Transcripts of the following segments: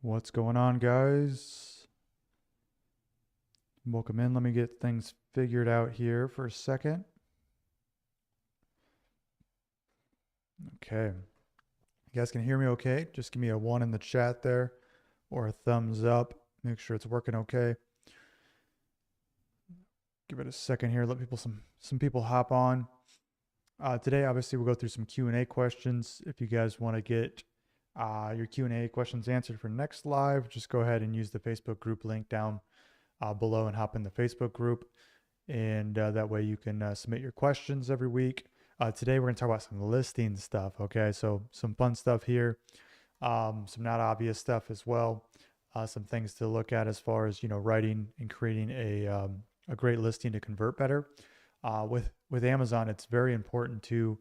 What's going on, guys? Welcome in. Let me get things figured out here for a second. Okay. You guys can hear me okay? Just give me a one in the chat there or a thumbs up. Make sure it's working okay. Give it a second here. Let some people hop on. Today, obviously, we'll go through some Q&A questions. If you guys want to get your Q&A questions answered for next live, just go ahead and use the Facebook group link down below and hop in the Facebook group. And that way you can submit your questions every week. Today we're going to talk about some listing stuff. Okay, so some fun stuff here, some not obvious stuff as well, some things to look at as far as writing and creating a great listing to convert better. With Amazon, it's very important to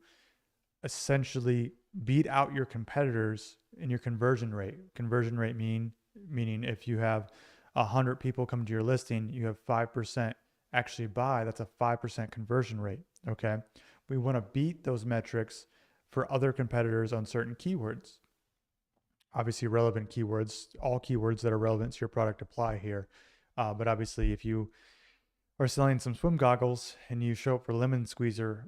essentially beat out your competitors in your conversion rate. Conversion rate meaning if you have 100 people come to your listing, you have 5% actually buy. That's a 5% conversion rate. Okay. We want to beat those metrics for other competitors on certain keywords. Obviously, relevant keywords, all keywords that are relevant to your product apply here. But obviously, if you are selling some swim goggles and you show up for lemon squeezer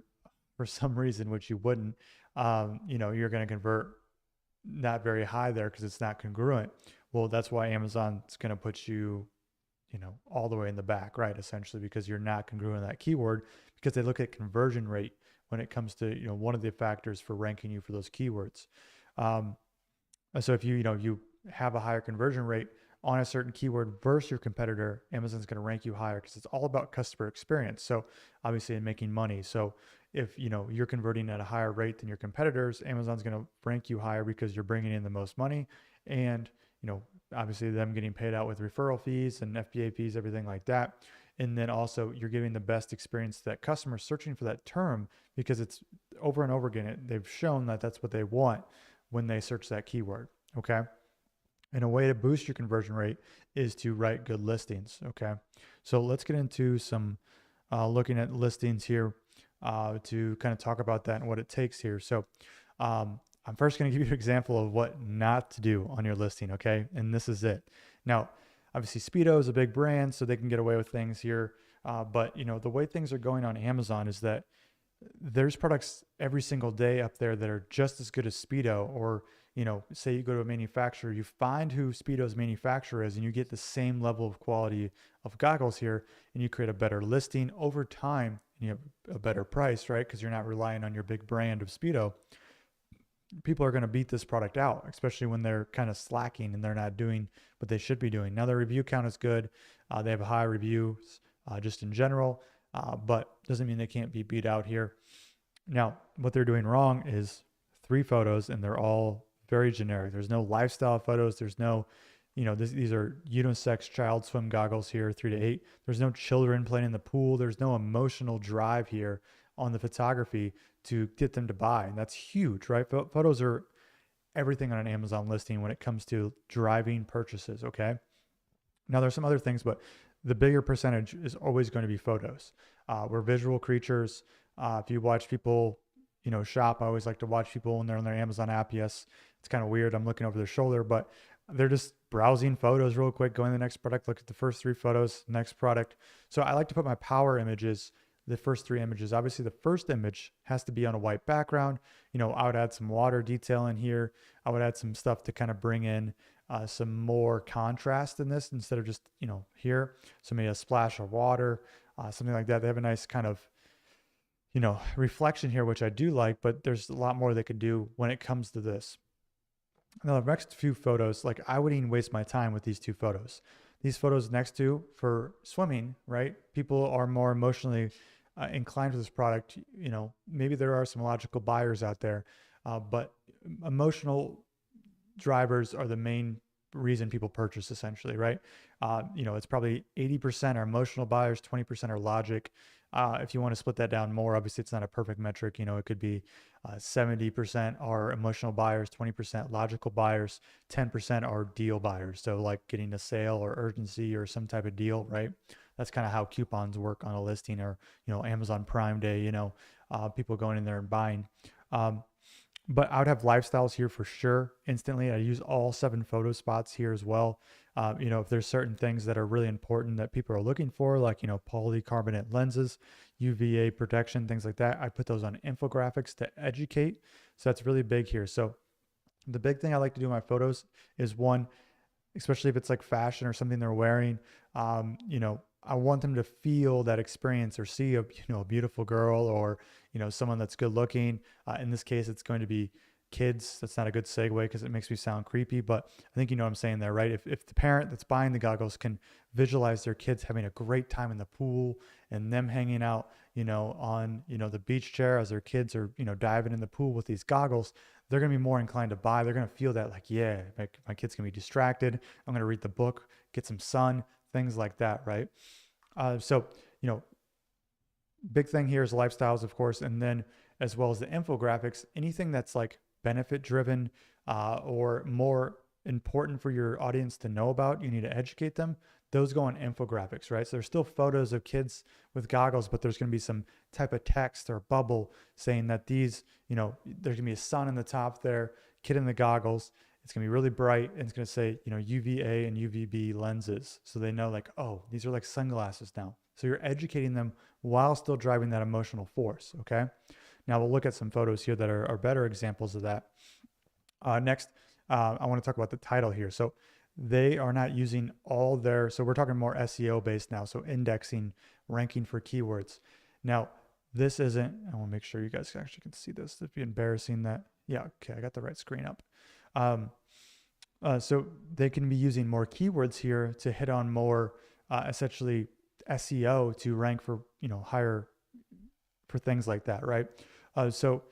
for some reason, which you wouldn't, you're going to convert not very high there because it's not congruent. Well, that's why Amazon's going to put you, all the way in the back, right? Essentially, because you're not congruent in that keyword, because they look at conversion rate when it comes to, one of the factors for ranking you for those keywords. So if you have a higher conversion rate on a certain keyword versus your competitor, Amazon's going to rank you higher because it's all about customer experience. So obviously in making money. So if you're converting at a higher rate than your competitors, Amazon's going to rank you higher because you're bringing in the most money, and obviously them getting paid out with referral fees and FBA fees, everything like that. And then also you're giving the best experience to that customer searching for that term, because it's over and over again. They've shown that that's what they want when they search that keyword. Okay. And a way to boost your conversion rate is to write good listings. Okay. So let's get into some looking at listings here to kind of talk about that and what it takes here. So I'm first going to give you an example of what not to do on your listing. Okay. And this is it. Now, obviously Speedo is a big brand, so they can get away with things here. But the way things are going on Amazon is that there's products every single day up there that are just as good as Speedo. Or say you go to a manufacturer, you find who Speedo's manufacturer is, and you get the same level of quality of goggles here, and you create a better listing over time, and you have a better price, right? Because you're not relying on your big brand of Speedo. People are going to beat this product out, especially when they're kind of slacking and they're not doing what they should be doing. Now, their review count is good. They have high reviews just in general, but doesn't mean they can't be beat out here. Now, what they're doing wrong is 3 photos, and they're all very generic. There's no lifestyle photos. There's no, these are unisex child swim goggles here, 3 to 8. There's no children playing in the pool. There's no emotional drive here on the photography to get them to buy. And that's huge, right? Photos are everything on an Amazon listing when it comes to driving purchases. Okay. Now there's some other things, but the bigger percentage is always going to be photos. We're visual creatures. If you watch people, shop, I always like to watch people when they're on their Amazon app. Yes, it's kind of weird. I'm looking over their shoulder, but they're just browsing photos real quick, going to the next product, look at the first 3 photos, next product. So I like to put my power images, the first 3 images. Obviously the first image has to be on a white background. I would add some water detail in here. I would add some stuff to kind of bring in some more contrast in this, instead of just, here. So maybe a splash of water, something like that. They have a nice kind of, reflection here, which I do like, but there's a lot more they could do when it comes to this. Now, the next few photos, like I wouldn't even waste my time with these 2 photos. These photos next to for swimming, right? People are more emotionally inclined to this product. Maybe there are some logical buyers out there, but emotional drivers are the main reason people purchase, essentially, right? It's probably 80% are emotional buyers, 20% are logic. If you want to split that down more, obviously it's not a perfect metric. It could be 70% are emotional buyers, 20% logical buyers, 10% are deal buyers. So like getting a sale or urgency or some type of deal, right? That's kind of how coupons work on a listing, or, Amazon Prime Day, people going in there and buying. But I would have lifestyles here for sure instantly. I use all 7 photo spots here as well. If there's certain things that are really important that people are looking for, like, polycarbonate lenses, UVA protection, things like that, I put those on infographics to educate. So that's really big here. So the big thing I like to do in my photos is, one, especially if it's like fashion or something they're wearing, I want them to feel that experience or see a beautiful girl, or, someone that's good looking. In this case, it's going to be kids. That's not a good segue because it makes me sound creepy, but I think you know what I'm saying there, right? If the parent that's buying the goggles can visualize their kids having a great time in the pool and them hanging out, on, the beach chair as their kids are, diving in the pool with these goggles, they're going to be more inclined to buy. They're going to feel that, like, yeah, my kid's going to be distracted. I'm going to read the book, get some sun, things like that, right? So, big thing here is lifestyles, of course, and then as well as the infographics, anything that's like benefit driven or more important for your audience to know about, you need to educate them. Those go on infographics, right? So there's still photos of kids with goggles, but there's going to be some type of text or bubble saying that these, there's going to be a sun in the top there, kid in the goggles. It's going to be really bright, and it's going to say, UVA and UVB lenses. So they know, like, oh, these are like sunglasses now. So you're educating them while still driving that emotional force. Okay. Now we'll look at some photos here that are better examples of that. Next, I want to talk about the title here. So they are not using so we're talking more SEO based now. So indexing, ranking for keywords. Now, this isn't, I want to make sure you guys actually can see this. It'd be embarrassing that, yeah, okay, I got the right screen up. So they can be using more keywords here to hit on more, essentially SEO to rank for, higher for things like that, right? So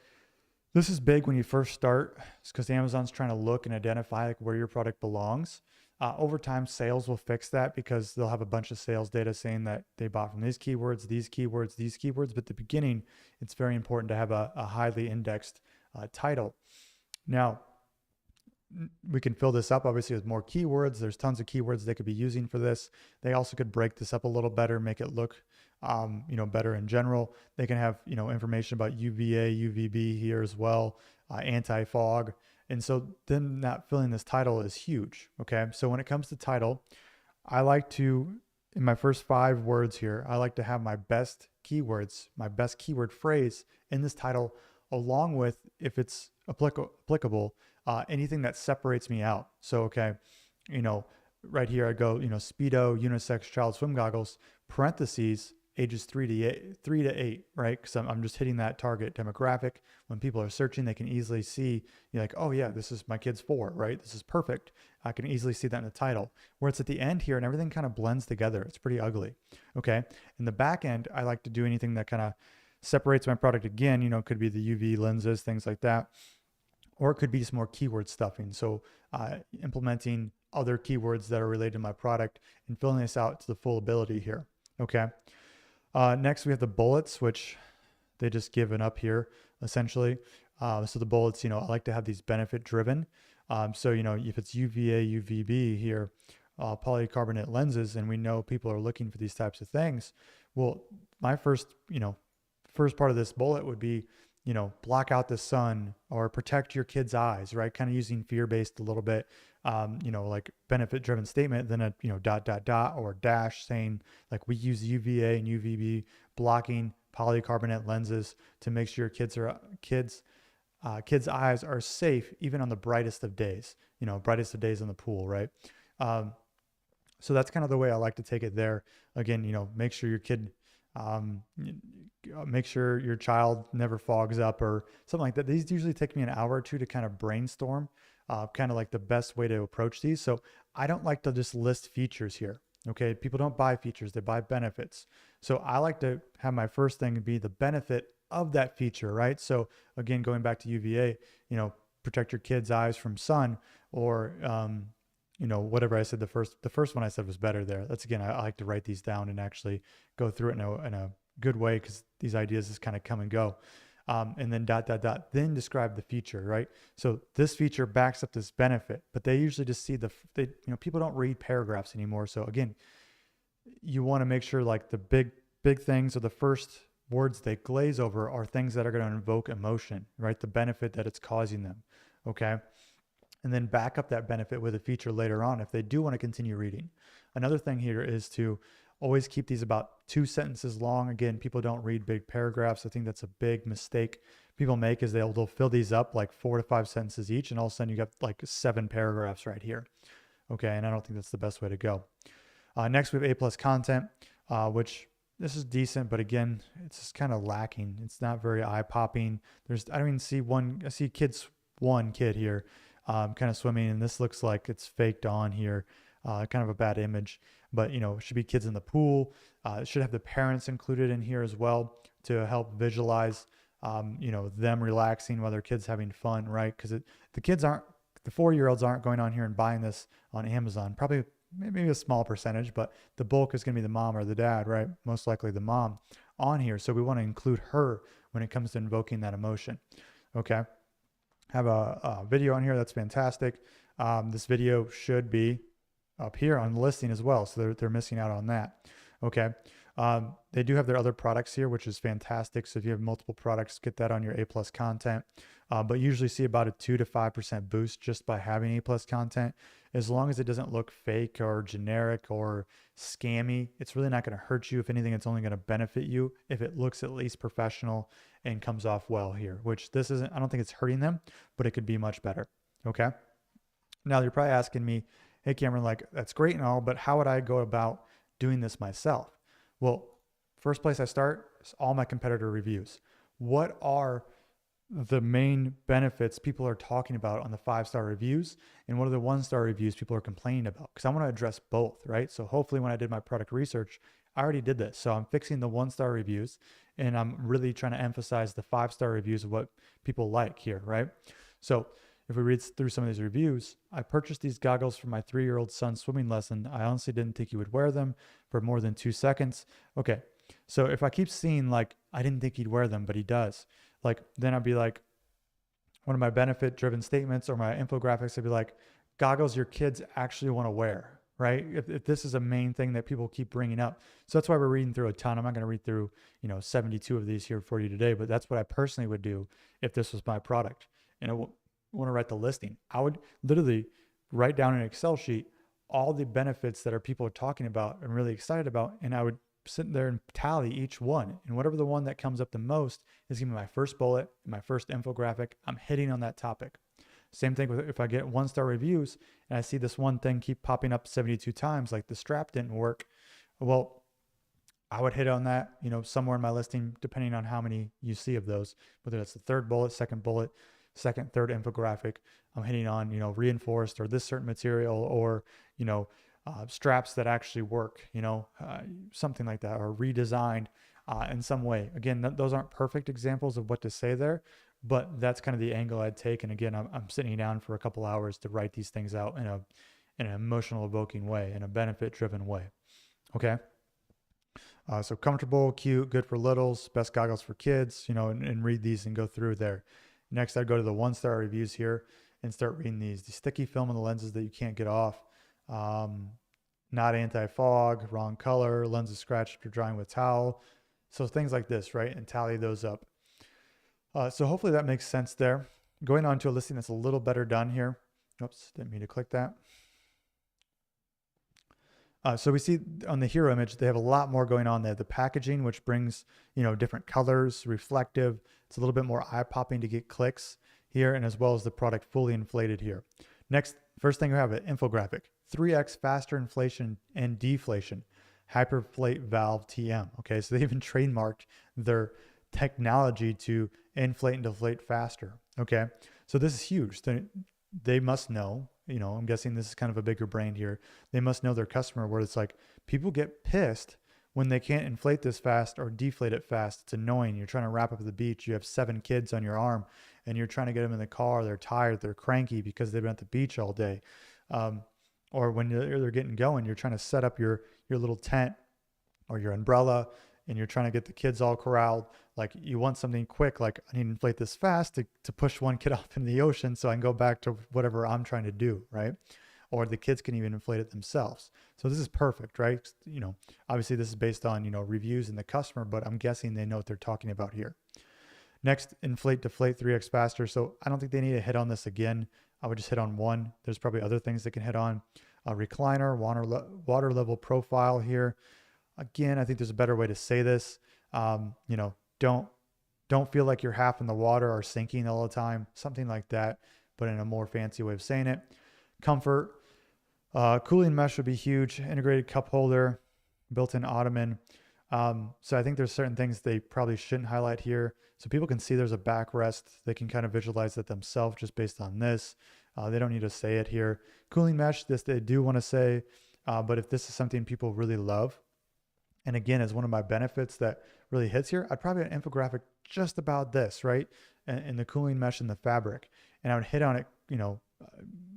this is big when you first start, because Amazon's trying to look and identify like where your product belongs. Over time, sales will fix that because they'll have a bunch of sales data saying that they bought from these keywords, these keywords, these keywords. But at the beginning, it's very important to have a highly indexed title. Now, we can fill this up obviously with more keywords. There's tons of keywords they could be using for this. They also could break this up a little better, make it look, better in general. They can have, information about UVA, UVB here as well, anti-fog. And so then not filling this title is huge. Okay. So when it comes to title, I like to, in my first 5 words here, I like to have my best keywords, my best keyword phrase in this title, along with, if it's applicable, anything that separates me out. So, okay, right here I go, Speedo, unisex child swim goggles, parentheses, ages 3 to 8, right? Because I'm just hitting that target demographic. When people are searching, they can easily see, you're like, oh yeah, this is my kid's 4, right? This is perfect. I can easily see that in the title. Where it's at the end here and everything kind of blends together. It's pretty ugly. Okay. In the back end, I like to do anything that kind of separates my product again, could be the UV lenses, things like that. Or it could be just more keyword stuffing. So implementing other keywords that are related to my product and filling this out to the full ability here. Okay. Next, we have the bullets, which they just given up here, essentially. So the bullets, I like to have these benefit driven. So, if it's UVA, UVB here, polycarbonate lenses, and we know people are looking for these types of things. Well, my first part of this bullet would be, block out the sun or protect your kid's eyes, right? Kind of using fear-based a little bit, like benefit-driven statement, then a, dot, or dash saying like we use UVA and UVB blocking polycarbonate lenses to make sure your kids' eyes are safe, even on the brightest of days, brightest of days in the pool, right? So that's kind of the way I like to take it there. Again, make sure your kid, make sure your child never fogs up or something like that. These usually take me an hour or 2 to kind of brainstorm, kind of like the best way to approach these. So I don't like to just list features here. Okay. People don't buy features, they buy benefits. So I like to have my first thing be the benefit of that feature, right? So again, going back to UVA, protect your kid's eyes from sun, or, whatever I said, the first one I said was better there. That's, again, I like to write these down and actually go through it in a good way, because these ideas just kind of come and go. And then dot, then describe the feature, right? So this feature backs up this benefit, but they usually just see people don't read paragraphs anymore. So again, you want to make sure like the big things are the first words they glaze over are things that are going to invoke emotion, right? The benefit that it's causing them. Okay. And then back up that benefit with a feature later on if they do want to continue reading. Another thing here is to always keep these about 2 sentences long. Again, people don't read big paragraphs. I think that's a big mistake people make, is they'll fill these up like 4 to 5 sentences each, and all of a sudden you got like 7 paragraphs right here. Okay, and I don't think that's the best way to go. Next, we have A+ content, which this is decent, but again, it's just kind of lacking. It's not very eye-popping. I don't even see one. I see one kid here kind of swimming, and this looks like it's faked on here. Kind of a bad image, but it should be kids in the pool. It should have the parents included in here as well to help visualize, them relaxing while their kids having fun, right? Because the 4-year-olds aren't going on here and buying this on Amazon. Probably maybe a small percentage, but the bulk is going to be the mom or the dad, right? Most likely the mom on here. So we want to include her when it comes to invoking that emotion. Okay. Have a video on here. That's fantastic. This video should be up here on the listing as well. So they're missing out on that. Okay. They do have their other products here, which is fantastic. So if you have multiple products, get that on your A+ content. But usually see about a 2 to 5% boost just by having A+ content. As long as it doesn't look fake or generic or scammy, it's really not going to hurt you. If anything, it's only going to benefit you if it looks at least professional and comes off well here, which this isn't. I don't think it's hurting them, but it could be much better. Okay. Now you're probably asking me, hey, Cameron, like that's great and all, but how would I go about doing this myself? Well, first place I start is all my competitor reviews. What are the main benefits people are talking about on the 5-star reviews, and what are the 1-star reviews people are complaining about? Because I want to address both, right? So hopefully when I did my product research, I already did this. So I'm fixing the 1-star reviews, and I'm really trying to emphasize the 5-star reviews of what people like here, right? So if we read through some of these reviews, I purchased these goggles for my 3-year-old son's swimming lesson. I honestly didn't think he would wear them for more than 2 seconds. Okay. So if I keep seeing like, I didn't think he'd wear them, but he does, like, then I'd be like, one of my benefit driven statements or my infographics, I'd be like, goggles your kids actually want to wear, right? If this is a main thing that people keep bringing up. So that's why we're reading through a ton. I'm not going to read through, 72 of these here for you today, but that's what I personally would do if this was my product. And I want to write the listing. I would literally write down an Excel sheet all the benefits that people are talking about and really excited about, and I would sit there and tally each one, and whatever the one that comes up the most is going to be my first bullet, my first infographic. I'm hitting on that topic. Same thing with if I get 1-star reviews and I see this one thing keep popping up 72 times, like the strap didn't work. Well, I would hit on that, somewhere in my listing, depending on how many you see of those, whether that's the third bullet, second, third infographic. I'm hitting on, reinforced or this certain material or, straps that actually work, something like that, or redesigned in some way. Again, those aren't perfect examples of what to say there, but that's kind of the angle I'd take. And again, I'm sitting down for a couple hours to write these things out in an emotional evoking way, in a benefit driven way. Okay. So comfortable, cute, good for littles, best goggles for kids, and read these and go through there. Next, I'd go to the 1-star reviews here and start reading these. The sticky film on the lenses that you can't get off. Not anti-fog, wrong color, lenses scratched after drying with towel. So things like this, right? And tally those up. So hopefully that makes sense there. Going on to a listing that's a little better done here. Oops, didn't mean to click that. So we see on the hero image, they have a lot more going on there. The packaging, which brings, different colors, reflective. It's a little bit more eye-popping to get clicks here, and as well as the product fully inflated here. Next, first thing we have an infographic. 3x faster inflation and deflation. Hyperflate valve TM. Okay, so they even trademarked their technology to inflate and deflate faster. Okay, so this is huge. They must know, I'm guessing this is kind of a bigger brand here. They must know their customer, where it's like people get pissed when they can't inflate this fast or deflate it fast. It's annoying. You're trying to wrap up at the beach. You have 7 kids on your arm and you're trying to get them in the car. They're tired. They're cranky because they've been at the beach all day. Or when they're getting going, you're trying to set up your little tent or your umbrella and you're trying to get the kids all corralled. Like you want something quick, like I need to inflate this fast to push one kid off in the ocean so I can go back to whatever I'm trying to do, right? or the kids can even inflate it themselves. So this is perfect, right? Obviously this is based on, reviews and the customer, but I'm guessing they know what they're talking about here. Next, inflate, deflate 3x faster. So I don't think they need to hit on this again. I would just hit on one. There's probably other things they can hit on. Recliner, water level profile here. Again, I think there's a better way to say this. Don't feel like you're half in the water or sinking all the time, something like that, but in a more fancy way of saying it. Comfort, cooling mesh would be huge. Integrated cup holder, built-in ottoman. So I think there's certain things they probably shouldn't highlight here. So people can see there's a backrest. They can kind of visualize it themselves just based on this. They don't need to say it here. Cooling mesh, this they do want to say, but if this is something people really love, and again, as one of my benefits that really hits here, I'd probably have an infographic just about this, right? And the cooling mesh and the fabric. And I would hit on it,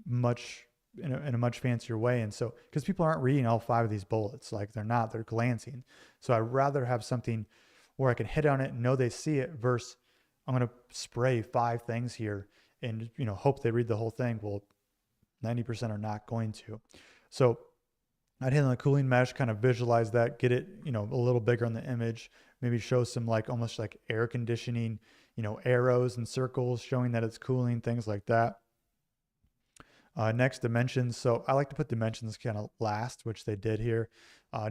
much in a much fancier way. And so, because people aren't reading all 5 of these bullets, like they're glancing. So I'd rather have something where I can hit on it and know they see it versus I'm going to spray 5 things here and, hope they read the whole thing. Well, 90% are not going to. So I'd hit on the cooling mesh, kind of visualize that, get it, a little bigger on the image, maybe show some almost like air conditioning, arrows and circles showing that it's cooling, things like that. Next, dimensions. So I like to put dimensions kind of last, which they did here,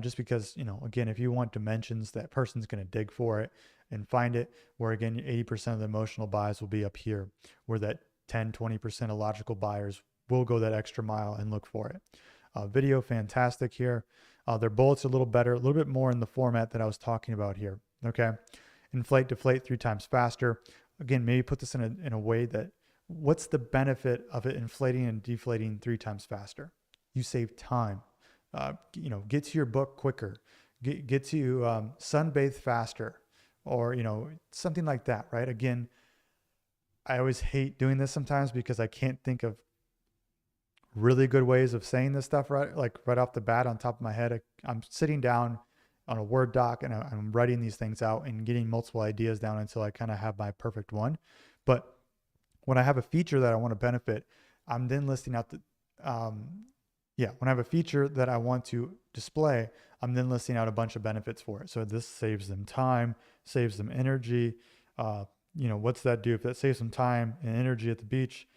just because, again, if you want dimensions, that person's going to dig for it and find it, where again, 80% of the emotional buys will be up here, where that 10-20% of logical buyers will go that extra mile and look for it. Video, fantastic here. Their bullets are a little better, a little bit more in the format that I was talking about here. Okay. Inflate, deflate 3 times faster. Again, maybe put this in a way that what's the benefit of it inflating and deflating 3 times faster? You save time. Get to your book quicker. Get to sunbathe faster, or something like that, right? Again, I always hate doing this sometimes because I can't think of really good ways of saying this stuff right off the bat on top of my head. I'm sitting down on a Word doc and I'm writing these things out and getting multiple ideas down until I kind of have my perfect one. But when I have a feature that I want to benefit, I'm then listing out when I have a feature that I want to display, I'm then listing out a bunch of benefits for it. So this saves them time, saves them energy. What's that do? If that saves them time and energy at the beach,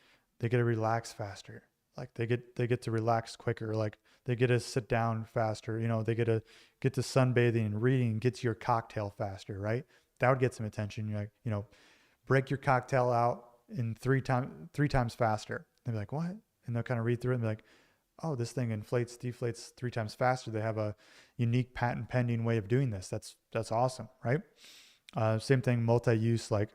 they get to relax faster. Like they get to relax quicker. Like they get to sit down faster. They get to sunbathing and reading, get to your cocktail faster, right? That would get some attention. You're like, break your cocktail out in 3 times faster. They'll be like, what? And they'll kind of read through it and be like, oh, this thing inflates, deflates 3 times faster. They have a unique patent pending way of doing this. That's awesome, right? Same thing, multi-use, like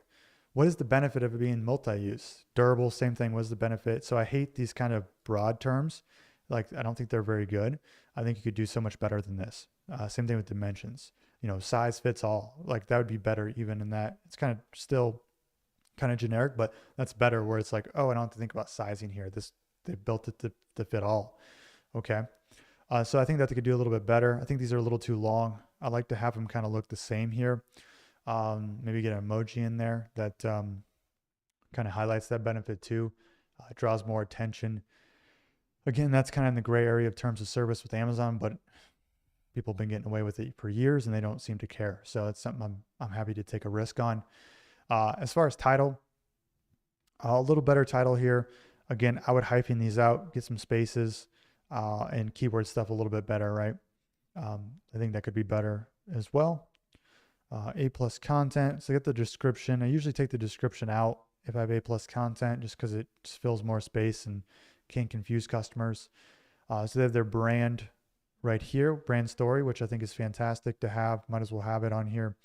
what is the benefit of it being multi-use? Durable, same thing, what is the benefit? So I hate these kind of broad terms. Like, I don't think they're very good. I think you could do so much better than this. Same thing with dimensions. Size fits all. Like that would be better even in that. It's kind of still kind of generic, but that's better where it's like, oh, I don't have to think about sizing here. They built it to fit all. Okay. So I think that they could do a little bit better. I think these are a little too long. I like to have them kind of look the same here. Maybe get an emoji in there that kind of highlights that benefit too. Draws more attention. Again, that's kind of in the gray area of terms of service with Amazon, but people have been getting away with it for years and they don't seem to care. So it's something I'm happy to take a risk on. As far as title, a little better title here. Again, I would hyphen these out, get some spaces, and keyword stuff a little bit better, right? I think that could be better as well. A+ content. So get the description. I usually take the description out if I have A+ content just because it just fills more space and can't confuse customers. So they have their brand right here, brand story, which I think is fantastic to have. Might as well have it on here.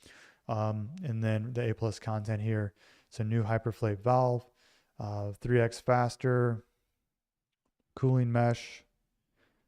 And then the A+ content here. So new hyperflate valve, 3x faster, cooling mesh.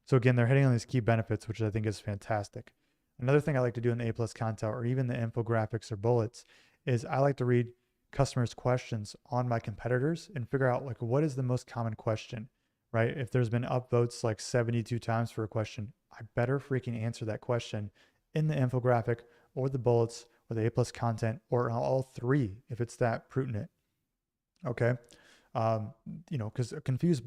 So again, they're hitting on these key benefits, which I think is fantastic. Another thing I like to do in the A+ content or even the infographics or bullets is I like to read customers' questions on my competitors and figure out like what is the most common question, right? If there's been upvotes like 72 times for a question, I better freaking answer that question in the infographic or the bullets or the A+ content or all 3 if it's that pertinent. Okay. Because a confused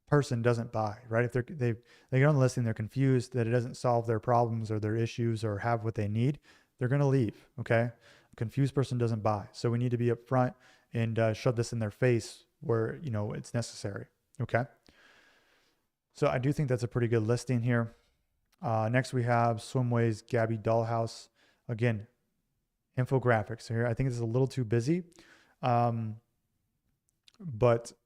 person doesn't buy, right? If they get on the listing, they're confused that it doesn't solve their problems or their issues or have what they need, they're going to leave. Okay. A confused person doesn't buy. So we need to be upfront and shove this in their face where, it's necessary. Okay. So I do think that's a pretty good listing here. Next we have Swimway's Gabby Dollhouse. Again, infographics here. I think it's a little too busy. But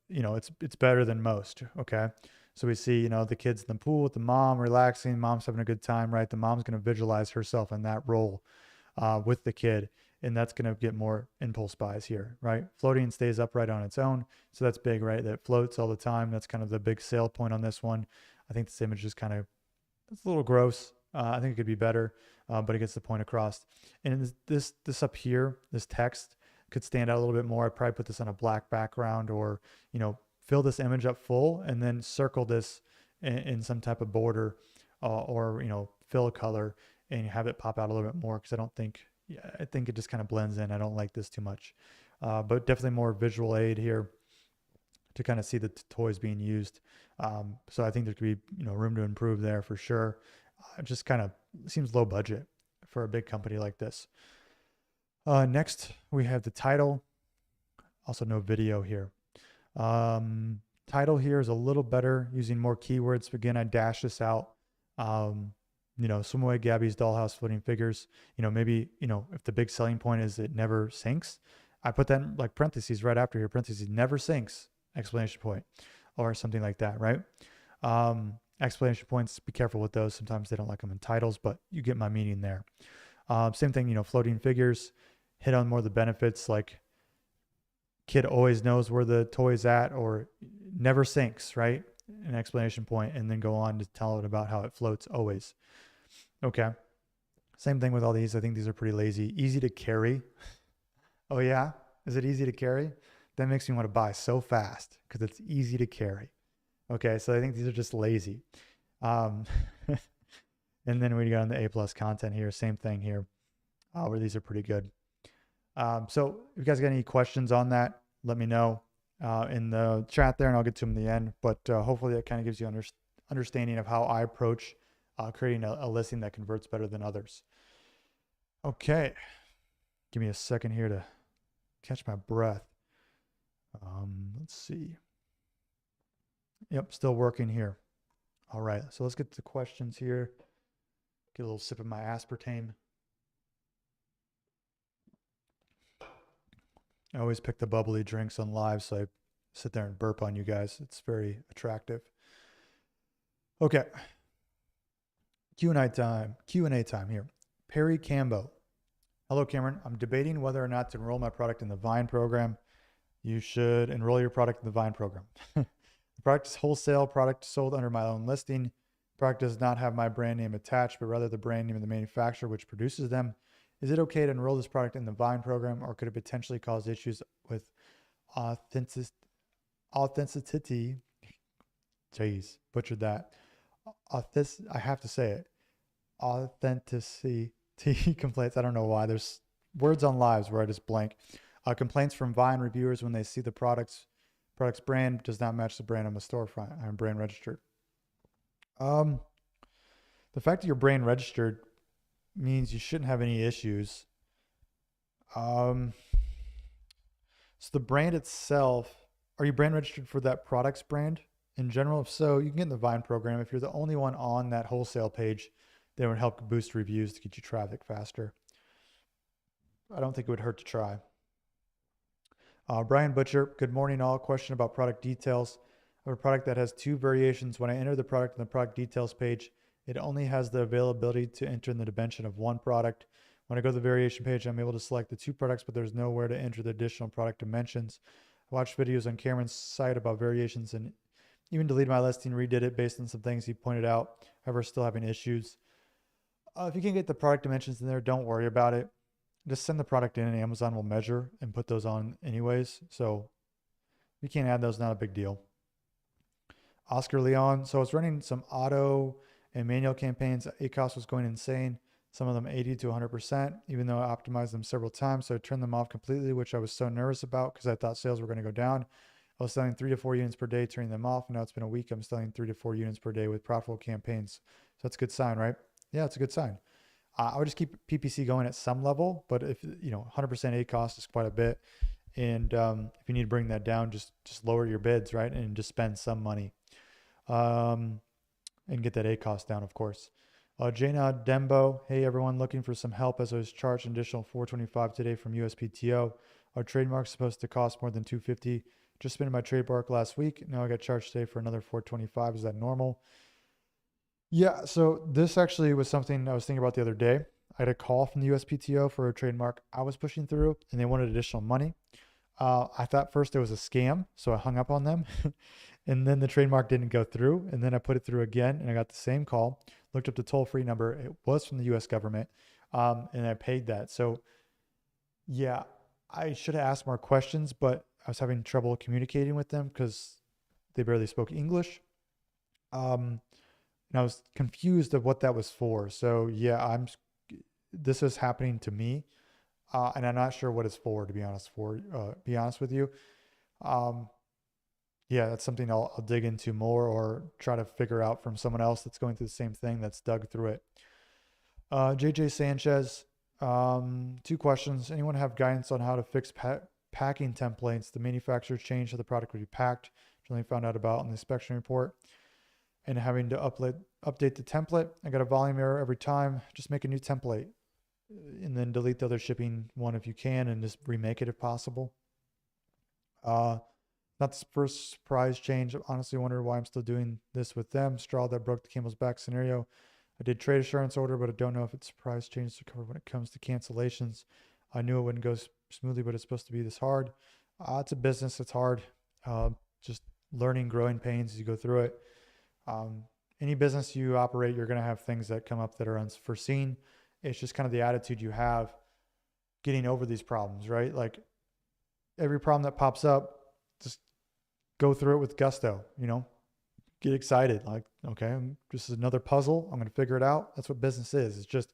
it's better than most. Okay. So we see, the kids in the pool with the mom relaxing, mom's having a good time, right? The mom's going to visualize herself in that role with the kid, and that's going to get more impulse buys here, right? Floating stays upright on its own. So that's big, right? That floats all the time. That's kind of the big sale point on this one. I think this image is it's a little gross. I think it could be better, but it gets the point across. And this up here, this text could stand out a little bit more. I'd probably put this on a black background or, fill this image up full and then circle this in some type of border or fill a color and have it pop out a little bit more. Cause I think it just kind of blends in. I don't like this too much, but definitely more visual aid here to kind of see the toys being used. So I think there could be, room to improve there for sure. It just kind of seems low budget for a big company like this. Next we have the title. Also no video here. Title here is a little better using more keywords. Again, I dash this out. Swimaway Gabby's Dollhouse Floating Figures. Maybe, if the big selling point is it never sinks, I put that in like parentheses right after here, parentheses, never sinks, exclamation point, or something like that, right? Exclamation points, be careful with those. Sometimes they don't like them in titles, but you get my meaning there. Same thing, floating figures, hit on more of the benefits, like kid always knows where the toy's at, or never sinks, right? An exclamation point, and then go on to tell it about how it floats always. Okay. Same thing with all these. I think these are pretty lazy. Easy to carry. Oh yeah? Is it easy to carry? That makes me want to buy so fast because it's easy to carry. Okay, so I think these are just lazy. And then we got on the A+ content here. Same thing here, where these are pretty good. So if you guys got any questions on that, let me know in the chat there, and I'll get to them in the end. But hopefully that kind of gives you understanding of how I approach creating a listing that converts better than others. Okay, give me a second here to catch my breath. Let's see. Yep, still working here. All right, so let's get to the questions here. Get a little sip of my aspartame. I always pick the bubbly drinks on live, so I sit there and burp on you guys. It's very attractive. Okay. Q&A time here. Perry Cambo. Hello, Cameron. I'm debating whether or not to enroll my product in the Vine program. You should enroll your product in the Vine program. The product is wholesale product sold under my own listing. The product does not have my brand name attached, but rather the brand name of the manufacturer which produces them. Is it okay to enroll this product in the Vine program, or could it potentially cause issues with authenticity? Jeez, butchered that. I have to say it. Authenticity complaints. I don't know why. There's words on lives where I just blank. Complaints from Vine reviewers when they see the product's brand does not match the brand on the storefront. I'm brand registered. The fact that you're brand registered means you shouldn't have any issues. So the brand itself, are you brand registered for that product's brand in general? If so, you can get in the Vine program. If you're the only one on that wholesale page, that would help boost reviews to get you traffic faster. I don't think it would hurt to try. Brian Butcher, good morning all. Question about product details. I have a product that has two variations. When I enter the product in the product details page, it only has the availability to enter in the dimension of one product. When I go to the variation page, I'm able to select the two products, but there's nowhere to enter the additional product dimensions. I watched videos on Cameron's site about variations and even deleted my listing, redid it based on some things he pointed out. However, still having issues. If you can get the product dimensions in there, don't worry about it. Just send the product in and Amazon will measure and put those on anyways. So if you can't add those, not a big deal. Oscar Leon. So I was running some auto and manual campaigns. ACOS was going insane. Some of them 80 to 100%, even though I optimized them several times. So I turned them off completely, which I was so nervous about because I thought sales were going to go down. I I was selling 3 to 4 units per day, turning them off. And now it's been a week. I'm selling 3 to 4 units per day with profitable campaigns. So that's a good sign, right? Yeah, it's a good sign. I would just keep PPC going at some level, but if 100% ACoS is quite a bit, and if you need to bring that down, just lower your bids, right, and just spend some money, and get that ACoS down, of course. Jaina Dembo, hey everyone, looking for some help as I was charged an additional $425 today from USPTO. Our trademark's supposed to cost more than $250. Just spent my trademark last week. Now I got charged today for another $425. Is that normal? Yeah, so this actually was something I was thinking about the other day. I had a call from the USPTO for a trademark I was pushing through, and they wanted additional money. I thought first it was a scam, so I hung up on them. And then the trademark didn't go through, and then I put it through again, and I got the same call. Looked up the toll-free number. It was from the US government, and I paid that. So yeah, I should have asked more questions, but I was having trouble communicating with them because they barely spoke English. And I was confused of what that was for. So yeah, this is happening to me, and I'm not sure what it's for, to be honest. Be honest with you, yeah, that's something I'll dig into more or try to figure out from someone else that's going through the same thing that's dug through it. JJ Sanchez, 2 questions. Anyone have guidance on how to fix packing templates? The manufacturer changed how the product would be packed, which I only found out about in the inspection report. And having to update the template. I got a volume error every time. Just make a new template and then delete the other shipping one if you can and just remake it if possible. Not the first surprise change. I honestly wonder why I'm still doing this with them. Straw that broke the camel's back scenario. I did trade assurance order, but I don't know if it's surprise change to cover when it comes to cancellations. I knew it wouldn't go smoothly, but it's supposed to be this hard. It's a business. It's hard. Just learning, growing pains as you go through it. Any business you operate, you're going to have things that come up that are unforeseen. It's just kind of the attitude you have getting over these problems, right? Like every problem that pops up, just go through it with gusto, get excited. Like, okay, this is another puzzle. I'm going to figure it out. That's what business is. It's just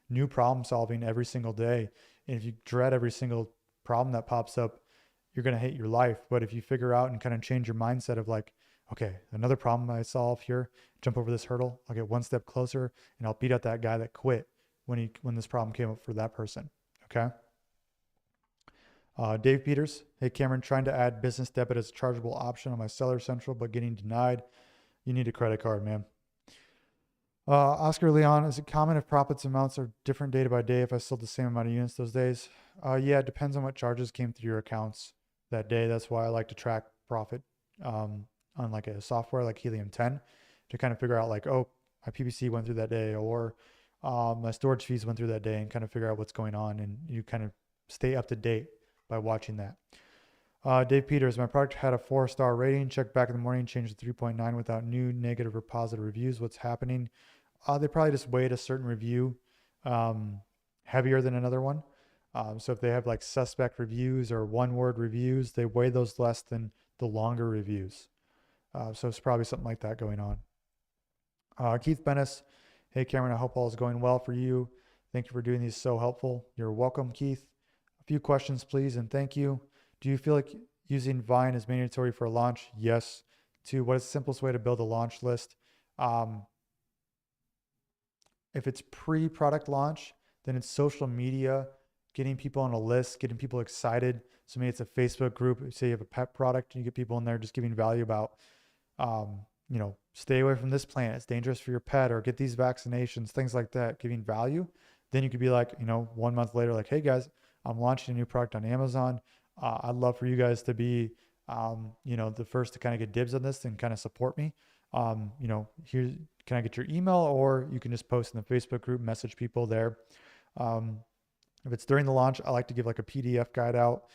new problem solving every single day. And if you dread every single problem that pops up, you're going to hate your life. But if you figure out and kind of change your mindset of like, okay, another problem I solve here, jump over this hurdle, I'll get one step closer and I'll beat out that guy that quit when this problem came up for that person. Okay. Dave Peters, hey Cameron, trying to add business debit as a chargeable option on my Seller Central, but getting denied. You need a credit card, man. Oscar Leon, is it common if profits amounts are different day by day if I sold the same amount of units those days? Yeah, it depends on what charges came through your accounts that day. That's why I like to track profit on like a software like Helium 10 to kind of figure out like, oh, my PPC went through that day, or my storage fees went through that day, and kind of figure out what's going on, and you kind of stay up to date by watching that. Dave Peters, my product had a 4-star rating. Checked back in the morning, changed to 3.9 without new negative or positive reviews. What's happening? They probably just weighed a certain review heavier than another one. So if they have like suspect reviews or 1-word reviews, they weigh those less than the longer reviews. So it's probably something like that going on. Keith Bennis, hey Cameron, I hope all is going well for you. Thank you for doing these, so helpful. You're welcome, Keith. A few questions, please, and thank you. Do you feel like using Vine is mandatory for a launch? Yes. 2, what is the simplest way to build a launch list? If it's pre-product launch, then it's social media, getting people on a list, getting people excited. So maybe it's a Facebook group. Say you have a pet product and you get people in there just giving value about, stay away from this plant. It's dangerous for your pet, or get these vaccinations, things like that, giving value. Then you could be like, 1 month later, like, hey guys, I'm launching a new product on Amazon. I'd love for you guys to be, the first to kind of get dibs on this and kind of support me. Here, can I get your email? Or you can just post in the Facebook group, message people there. If it's during the launch, I like to give like a PDF guide out.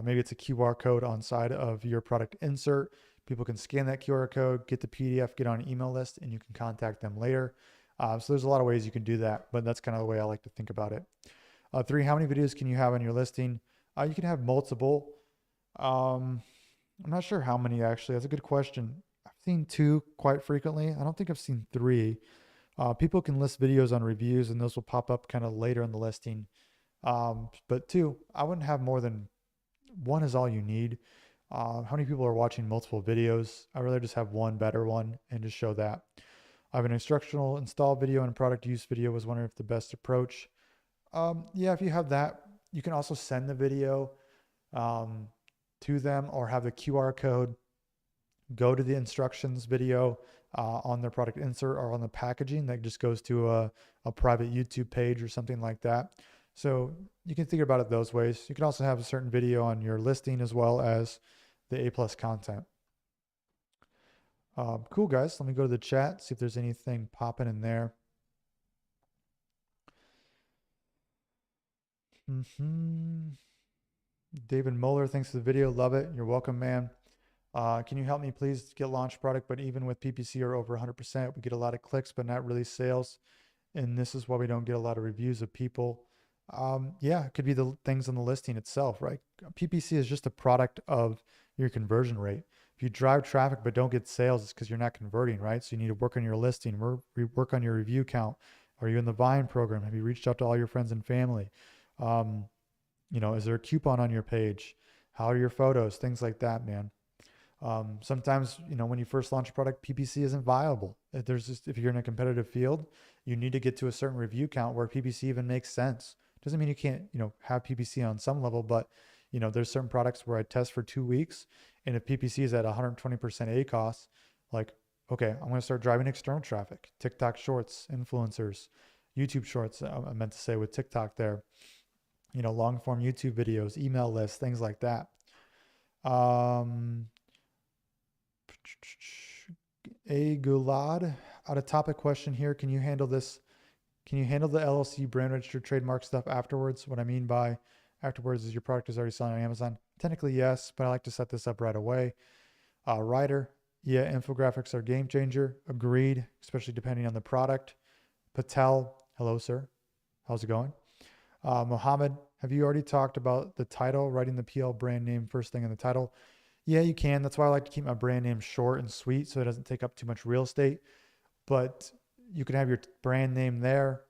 Maybe it's a QR code on side of your product insert. People can scan that QR code, get the PDF, get on an email list, and you can contact them later. So there's a lot of ways you can do that, but that's kind of the way I like to think about it. 3, how many videos can you have on your listing? You can have multiple. I'm not sure how many actually. That's a good question. I've seen 2 quite frequently. I don't think I've seen 3. People can list videos on reviews, and those will pop up kind of later in the listing. But 2, I wouldn't have more than 1 is all you need. How many people are watching multiple videos? I rather just have one better one and just show that. I have an instructional install video and product use video. Was wondering if the best approach. Yeah, if you have that, you can also send the video um, to them or have the QR code go to the instructions video on their product insert or on the packaging that just goes to a private YouTube page or something like that. So you can think about it those ways. You can also have a certain video on your listing as well as the A+ content. Cool, guys. Let me go to the chat, see if there's anything popping in there. David Moeller, thanks for the video. Love it. You're welcome, man. Can you help me please get launch product, but even with PPC or over 100%, we get a lot of clicks, but not really sales. And this is why we don't get a lot of reviews of people. Yeah, it could be the things on the listing itself, right? PPC is just a product of your conversion rate. If you drive traffic but don't get sales, it's because you're not converting, right? So you need to work on your listing, work on your review count. Are you in the Vine program? Have you reached out to all your friends and family? Is there a coupon on your page? How are your photos? Things like that, man. Sometimes, when you first launch a product, PPC isn't viable. If you're in a competitive field, you need to get to a certain review count where PPC even makes sense. Doesn't mean you can't, have PPC on some level, but there's certain products where I test for 2 weeks, and if PPC is at 120% ACoS, like, okay, I'm going to start driving external traffic, TikTok shorts, influencers, YouTube shorts. I meant to say with TikTok there, long form YouTube videos, email lists, things like that. A Gulad, out of topic question here. Can you handle this? Can you handle the LLC brand registered trademark stuff afterwards? What I mean by afterwards is your product is already selling on Amazon. Technically, yes, but I like to set this up right away. Ryder, yeah, infographics are game changer. Agreed, especially depending on the product. Patel, hello, sir. How's it going? Mohammed, have you already talked about the title, writing the PL brand name first thing in the title? Yeah, you can. That's why I like to keep my brand name short and sweet so it doesn't take up too much real estate. But you can have your brand name there,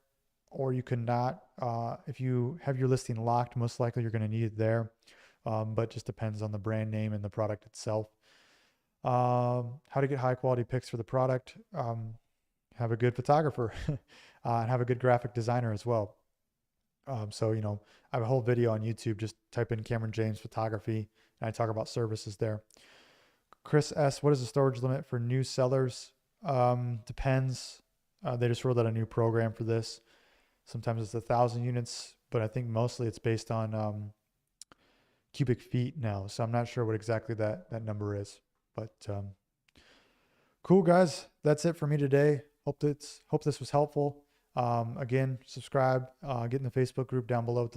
or you can not. If you have your listing locked, most likely you're going to need it there. But just depends on the brand name and the product itself. How to get high quality pics for the product. Have a good photographer and have a good graphic designer as well. So, I have a whole video on YouTube. Just type in Cameron James photography and I talk about services there. Chris S., what is the storage limit for new sellers? Depends. They just rolled out a new program for this. Sometimes it's 1,000 units, but I think mostly it's based on cubic feet now. So I'm not sure what exactly that number is, but cool, guys. That's it for me today. Hope this was helpful. Again, subscribe, get in the Facebook group down below with the